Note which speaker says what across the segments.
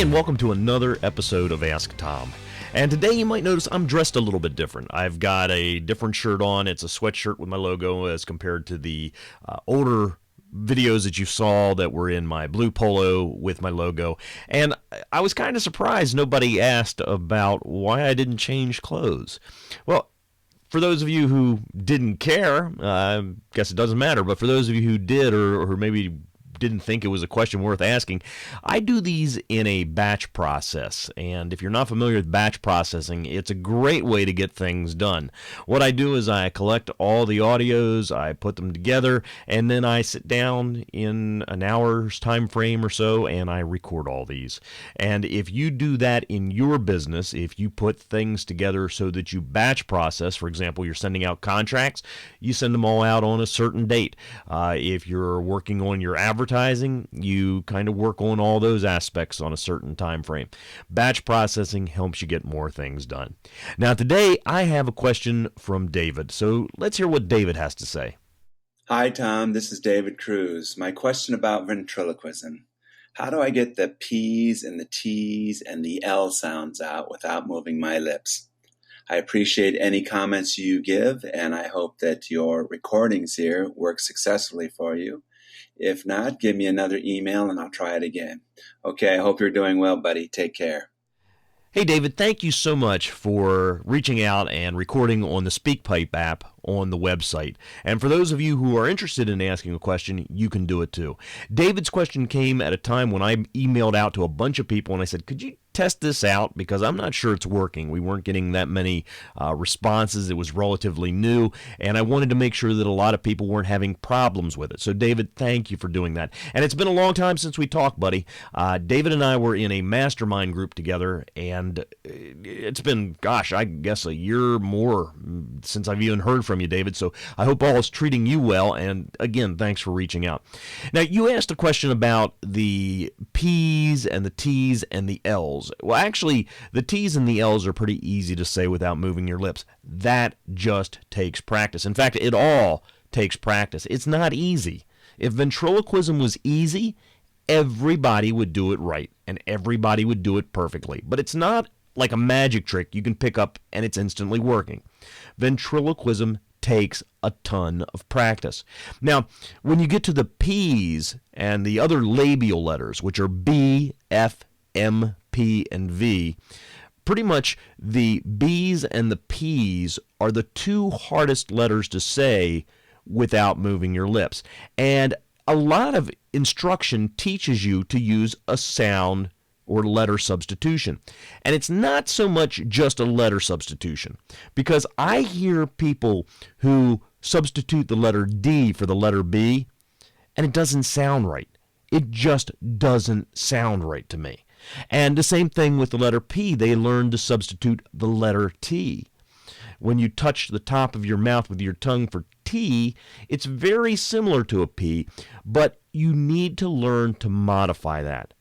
Speaker 1: and welcome to another episode of Ask Tom. And today you might notice I'm dressed a little bit different. I've got a different shirt on. It's a sweatshirt with my logo as compared to the older videos that you saw that were in my blue polo with my logo. And I was kind of surprised nobody asked about why I didn't change clothes. Well, for those of you who didn't care, I guess it doesn't matter, but for those of you who did or maybe didn't think it was a question worth asking, I do these in a batch process. And if you're not familiar with batch processing, it's a great way to get things done. What I do is I collect all the audios, I put them together, and then I sit down in an hour's time frame or so and I record all these. And if you do that in your business, if you put things together so that you batch process, for example, you're sending out contracts, you send them all out on a certain date. If you're working on your advertising, you kind of work on all those aspects on a certain time frame. Batch processing helps you get more things done. Now today I have a question from David, so let's hear what David has to say.
Speaker 2: Hi Tom, this is David Cruz. My question about ventriloquism. How do I get the P's and the T's and the L sounds out without moving my lips? I appreciate any comments you give, and I hope that your recordings here work successfully for you. If not, give me another email and I'll try it again. Okay, I hope you're doing well, buddy. Take care.
Speaker 1: Hey, David, thank you so much for reaching out and recording on the SpeakPipe app on the website. And for those of you who are interested in asking a question, you can do it too. David's question came at a time when I emailed out to a bunch of people and I said, could you test this out because I'm not sure it's working. We weren't getting that many responses. It was relatively new, and I wanted to make sure that a lot of people weren't having problems with it. So, David, thank you for doing that. And it's been a long time since we talked, buddy. David and I were in a mastermind group together, and it's been, gosh, I guess a year more since I've even heard from you, David. So I hope all is treating you well, and again, thanks for reaching out. Now, you asked a question about the P's and the T's and the L's. Well, actually, the T's and the L's are pretty easy to say without moving your lips. That just takes practice. In fact, it all takes practice. It's not easy. If ventriloquism was easy, everybody would do it right, and everybody would do it perfectly. But it's not like a magic trick you can pick up and it's instantly working. Ventriloquism takes a ton of practice. Now, when you get to the P's and the other labial letters, which are B, F, M, P, and V, pretty much the B's and the P's are the two hardest letters to say without moving your lips. And a lot of instruction teaches you to use a sound or letter substitution. And it's not so much just a letter substitution, because I hear people who substitute the letter D for the letter B, and it doesn't sound right. It just doesn't sound right to me. And the same thing with the letter P. They learn to substitute the letter T. When you touch the top of your mouth with your tongue for T, it's very similar to a P, but you need to learn to modify that.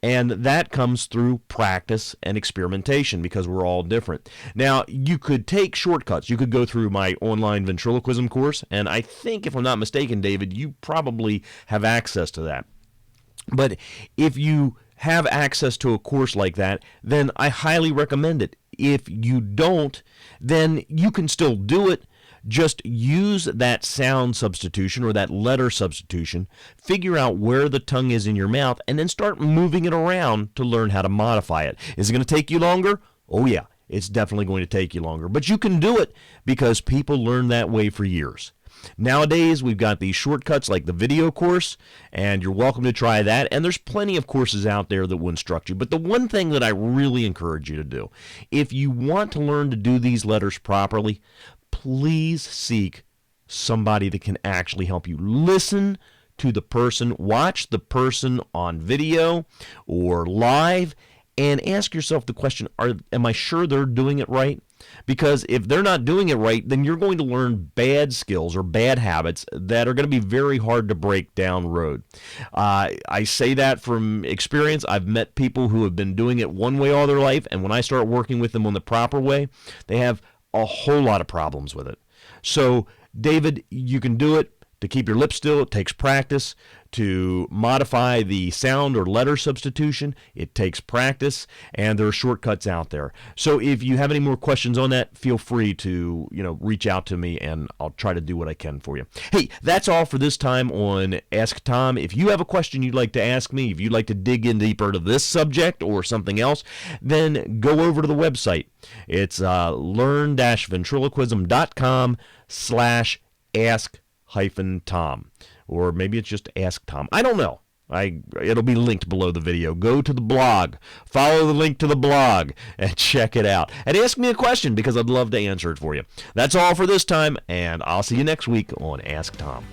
Speaker 1: And that comes through practice and experimentation, because we're all different. Now, you could take shortcuts. You could go through my online ventriloquism course, and I think, if I'm not mistaken, David, you probably have access to that. But if you have access to a course like that, then I highly recommend it. If you don't, then you can still do it. Just use that sound substitution or that letter substitution, figure out where the tongue is in your mouth, and then start moving it around to learn how to modify it. Is it going to take you longer? Oh yeah, it's definitely going to take you longer. But you can do it because people learn that way for years. Nowadays, we've got these shortcuts like the video course, and you're welcome to try that. And there's plenty of courses out there that will instruct you. But the one thing that I really encourage you to do, if you want to learn to do these letters properly, please seek somebody that can actually help you. Listen to the person, watch the person on video or live, and ask yourself the question, am I sure they're doing it right? Because if they're not doing it right, then you're going to learn bad skills or bad habits that are going to be very hard to break down the road. I say that from experience. I've met people who have been doing it one way all their life, and when I start working with them on the proper way, they have a whole lot of problems with it. So, David, you can do it. To keep your lips still, it takes practice. To modify the sound or letter substitution, it takes practice, and there are shortcuts out there. So if you have any more questions on that, feel free to reach out to me, and I'll try to do what I can for you. Hey, that's all for this time on Ask Tom. If you have a question you'd like to ask me, if you'd like to dig in deeper to this subject or something else, then go over to the website. It's learn-ventriloquism.com/ask-Tom. Or maybe it's just Ask Tom. I don't know. It'll be linked below the video. Go to the blog, follow the link to the blog, and check it out. And ask me a question, because I'd love to answer it for you. That's all for this time, and I'll see you next week on Ask Tom.